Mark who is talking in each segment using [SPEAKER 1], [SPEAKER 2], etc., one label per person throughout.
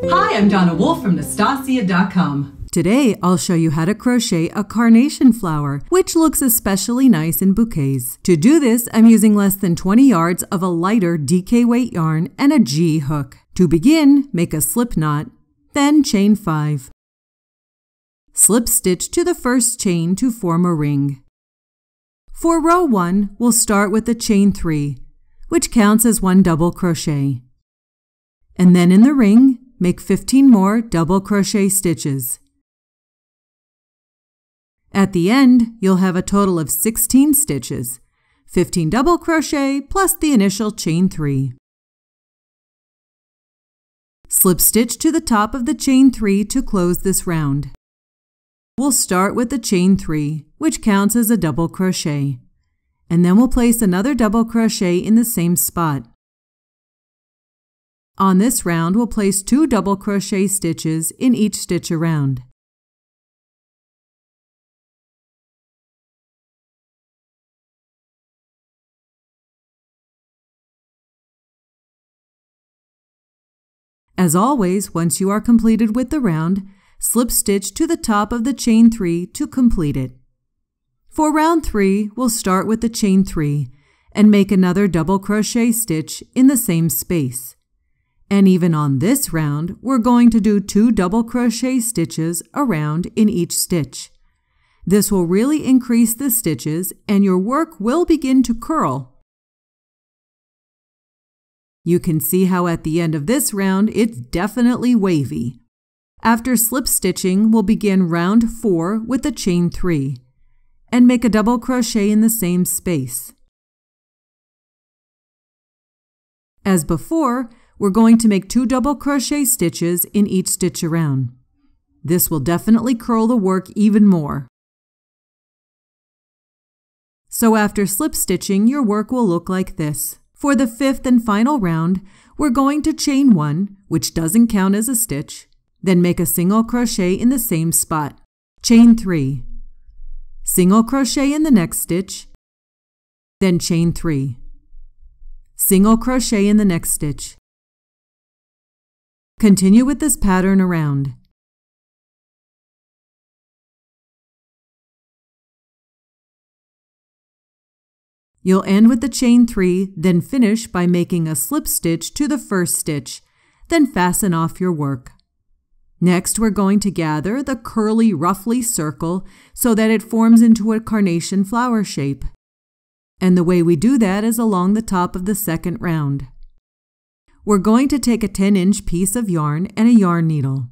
[SPEAKER 1] Hi, I'm Donna Wolfe from Naztazia.com.
[SPEAKER 2] Today, I'll show you how to crochet a carnation flower, which looks especially nice in bouquets. To do this, I'm using less than 20 yards of a lighter DK weight yarn and a G hook. To begin, make a slip knot, then chain 5. Slip stitch to the first chain to form a ring. For row 1, we'll start with the chain 3, which counts as 1 double crochet. And then in the ring, make 15 more double crochet stitches. At the end, you'll have a total of 16 stitches, 15 double crochet plus the initial chain 3. Slip stitch to the top of the chain 3 to close this round. We'll start with the chain 3, which counts as a double crochet, and then we'll place another double crochet in the same spot. On this round, we'll place 2 double crochet stitches in each stitch around. As always, once you are completed with the round, slip stitch to the top of the chain 3 to complete it. For round 3, we'll start with the chain 3 and make another double crochet stitch in the same space. And even on this round, we're going to do 2 double crochet stitches around in each stitch. This will really increase the stitches and your work will begin to curl. You can see how at the end of this round, it's definitely wavy. After slip stitching, we'll begin round 4 with the chain 3 and make a double crochet in the same space. As before, we're going to make 2 double crochet stitches in each stitch around. This will definitely curl the work even more. So after slip stitching, your work will look like this. For the 5th and final round, we're going to chain 1, which doesn't count as a stitch, then make a single crochet in the same spot. Chain 3. Single crochet in the next stitch, then chain 3. Single crochet in the next stitch. Continue with this pattern around. You'll end with the chain 3, then finish by making a slip stitch to the first stitch, then fasten off your work. Next, we're going to gather the curly, ruffly circle so that it forms into a carnation flower shape. And the way we do that is along the top of the second round. We're going to take a 10-inch piece of yarn and a yarn needle.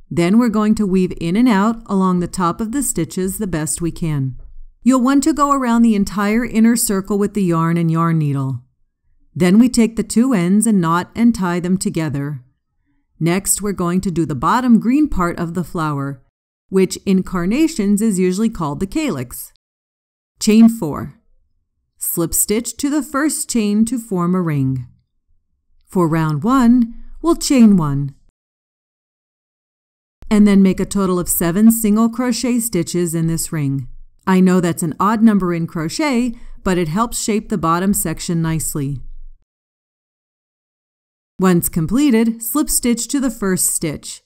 [SPEAKER 2] Then we're going to weave in and out along the top of the stitches the best we can. You'll want to go around the entire inner circle with the yarn and yarn needle. Then we take the 2 ends and knot and tie them together. Next, we're going to do the bottom green part of the flower, which in carnations is usually called the calyx. Chain 4. Slip stitch to the first chain to form a ring. For round 1, we'll chain 1. And then make a total of 7 single crochet stitches in this ring. I know that's an odd number in crochet, but it helps shape the bottom section nicely. Once completed, slip stitch to the first stitch.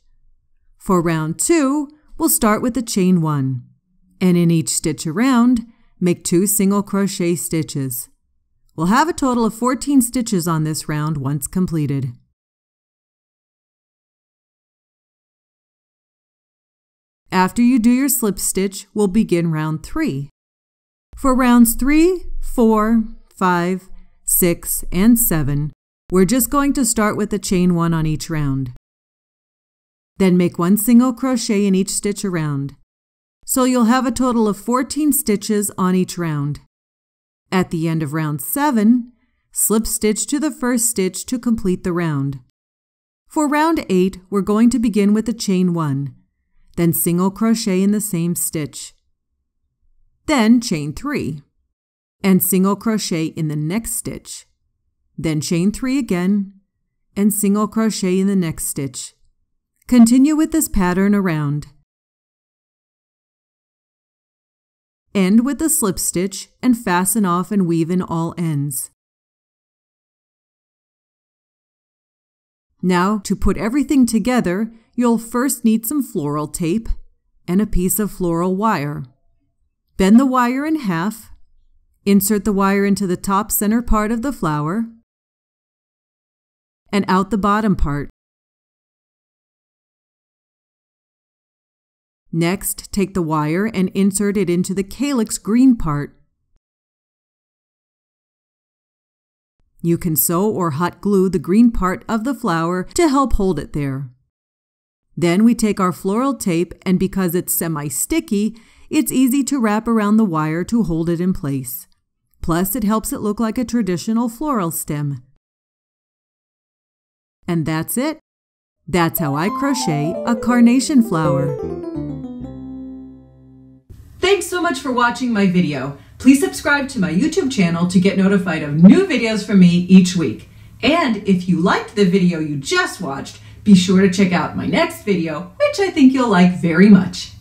[SPEAKER 2] For round 2, we'll start with the chain 1, and in each stitch around, make 2 single crochet stitches. We'll have a total of 14 stitches on this round once completed. After you do your slip stitch, we'll begin round 3. For rounds 3, 4, 5, 6, and 7, we're just going to start with the chain 1 on each round. Then make 1 single crochet in each stitch around. So you'll have a total of 14 stitches on each round. At the end of round 7, slip stitch to the first stitch to complete the round. For round 8, we're going to begin with the chain 1. Then single crochet in the same stitch. Then chain 3 and single crochet in the next stitch. Then chain 3 again and single crochet in the next stitch. Continue with this pattern around. End with a slip stitch and fasten off and weave in all ends. Now, to put everything together, you'll first need some floral tape and a piece of floral wire. Bend the wire in half. Insert the wire into the top center part of the flower and out the bottom part. Next, take the wire and insert it into the calyx green part. You can sew or hot glue the green part of the flower to help hold it there. Then we take our floral tape, and because it's semi-sticky, it's easy to wrap around the wire to hold it in place. Plus, it helps it look like a traditional floral stem. And that's it. That's how I crochet a carnation flower.
[SPEAKER 1] Thanks so much for watching my video. Please subscribe to my YouTube channel to get notified of new videos from me each week. And if you liked the video you just watched, be sure to check out my next video, which I think you'll like very much.